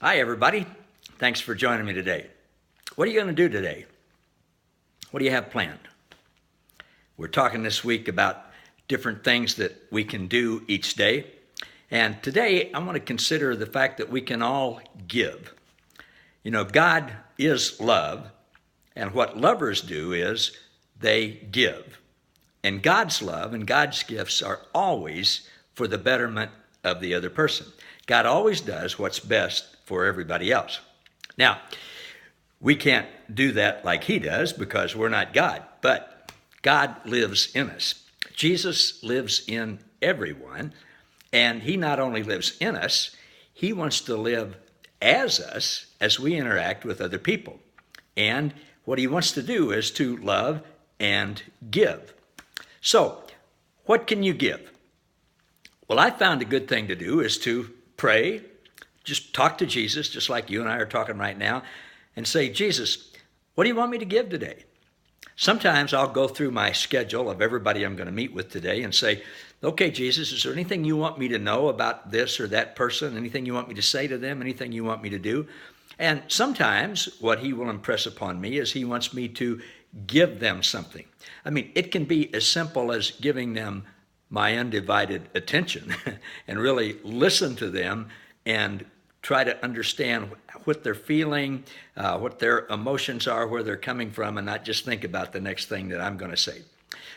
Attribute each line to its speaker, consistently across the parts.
Speaker 1: Hi, everybody. Thanks for joining me today. What are you going to do today? What do you have planned? We're talking this week about different things that we can do each day. And today I want to consider the fact that we can all give. You know, God is love, and what lovers do is they give. And God's love and God's gifts are always for the betterment of the other person. God always does what's best for everybody else. Now, we can't do that like he does because we're not God, but God lives in us. Jesus lives in everyone, and he not only lives in us, he wants to live as us as we interact with other people. And what he wants to do is to love and give. So, what can you give? Well, I found a good thing to do is to pray, just talk to Jesus, just like you and I are talking right now, and say, Jesus, what do you want me to give today? Sometimes I'll go through my schedule of everybody I'm going to meet with today and say, okay, Jesus, is there anything you want me to know about this or that person? Anything you want me to say to them? Anything you want me to do? And sometimes what he will impress upon me is he wants me to give them something. I mean, it can be as simple as giving them my undivided attention and really listen to them and try to understand what they're feeling, what their emotions are, where they're coming from, and not just think about the next thing that I'm going to say.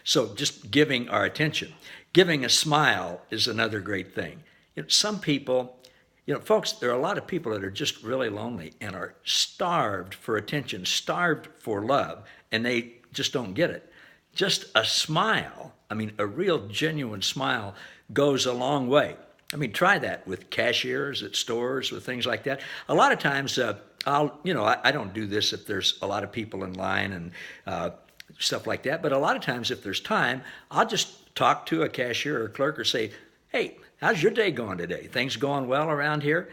Speaker 1: So just giving our attention. Giving a smile is another great thing. Some people, folks, there are a lot of people that are just really lonely and are starved for attention, starved for love, and they just don't get it. Just a smile, a real genuine smile goes a long way. Try that with cashiers at stores, with things like that. A lot of times, I don't do this if there's a lot of people in line and stuff like that, but a lot of times if there's time, I'll just talk to a cashier or clerk or say, hey, how's your day going today? Things going well around here?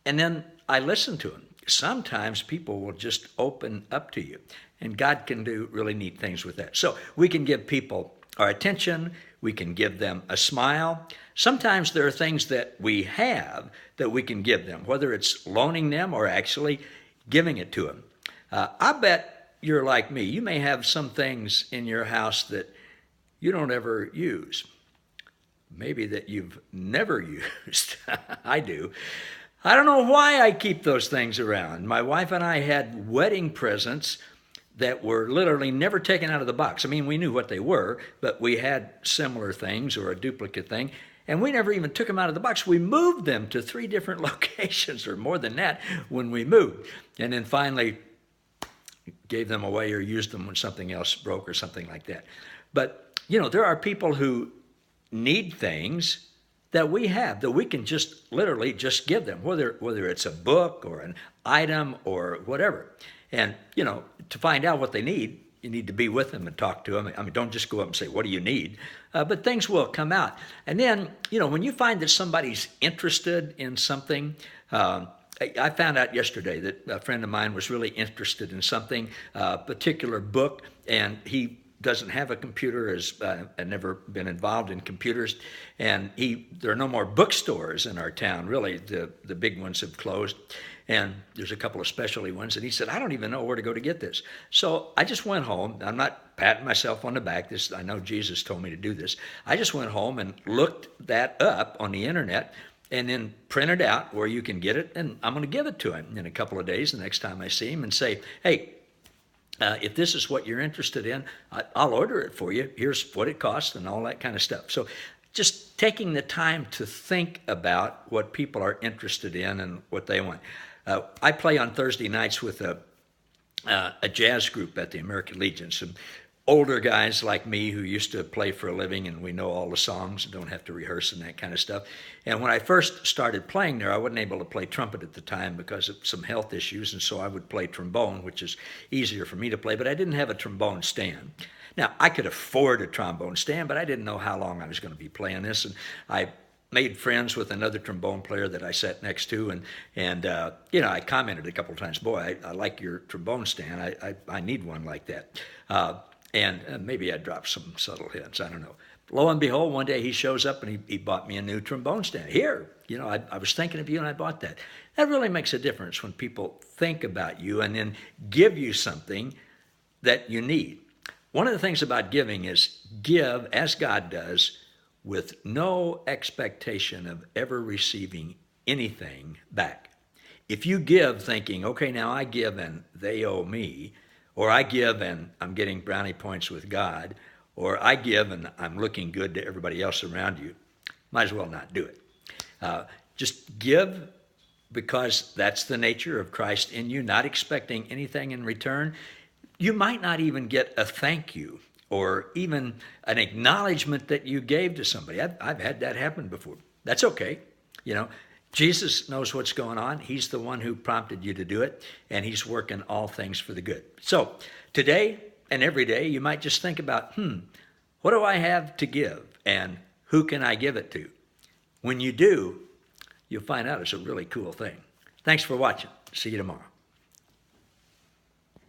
Speaker 1: And then I listen to them. Sometimes people will just open up to you, and God can do really neat things with that. So we can give people our attention. We can give them a smile. Sometimes there are things that we have that we can give them, whether it's loaning them or actually giving it to them. I bet you're like me. You may have some things in your house that you don't ever use, maybe that you've never used. I do. I don't know why I keep those things around. My wife and I had wedding presents that were literally never taken out of the box. We knew what they were, but we had similar things or a duplicate thing, and we never even took them out of the box. We moved them to 3 different locations or more than that when we moved, and then finally gave them away or used them when something else broke or something like that. But, there are people who need things that we have that we can just literally just give them, whether it's a book or an item or whatever. And, to find out what they need, you need to be with them and talk to them. Don't just go up and say, what do you need? But things will come out. And then, when you find that somebody's interested in something, I found out yesterday that a friend of mine was really interested in something, a particular book, and he doesn't have a computer, has never been involved in computers, and there are no more bookstores in our town, really. The big ones have closed, and there's a couple of specialty ones, and he said, I don't even know where to go to get this. So I just went home. I'm not patting myself on the back. I know Jesus told me to do this. I just went home and looked that up on the internet and then printed out where you can get it, and I'm going to give it to him in a couple of days the next time I see him and say, hey, if this is what you're interested in, I'll order it for you. Here's what it costs and all that kind of stuff. So just taking the time to think about what people are interested in and what they want. I play on Thursday nights with a jazz group at the American Legion. Some older guys like me who used to play for a living, and we know all the songs and don't have to rehearse and that kind of stuff. And when I first started playing there, I wasn't able to play trumpet at the time because of some health issues, and so I would play trombone, which is easier for me to play, but I didn't have a trombone stand. Now, I could afford a trombone stand, but I didn't know how long I was going to be playing this, and I made friends with another trombone player that I sat next to, and I commented a couple of times, boy, I like your trombone stand. I need one like that. And maybe I dropped some subtle hints, I don't know. Lo and behold, one day he shows up and he bought me a new trombone stand. Here, I was thinking of you and I bought that. That really makes a difference when people think about you and then give you something that you need. One of the things about giving is give as God does with no expectation of ever receiving anything back. If you give thinking, okay, now I give and they owe me, or I give and I'm getting brownie points with God, or I give and I'm looking good to everybody else around you, might as well not do it. Just give because that's the nature of Christ in you, not expecting anything in return. You might not even get a thank you or even an acknowledgement that you gave to somebody. I've had that happen before. That's okay. Jesus knows what's going on. He's the one who prompted you to do it, and he's working all things for the good. So today and every day, you might just think about, what do I have to give, and who can I give it to? When you do, you'll find out it's a really cool thing. Thanks for watching. See you tomorrow.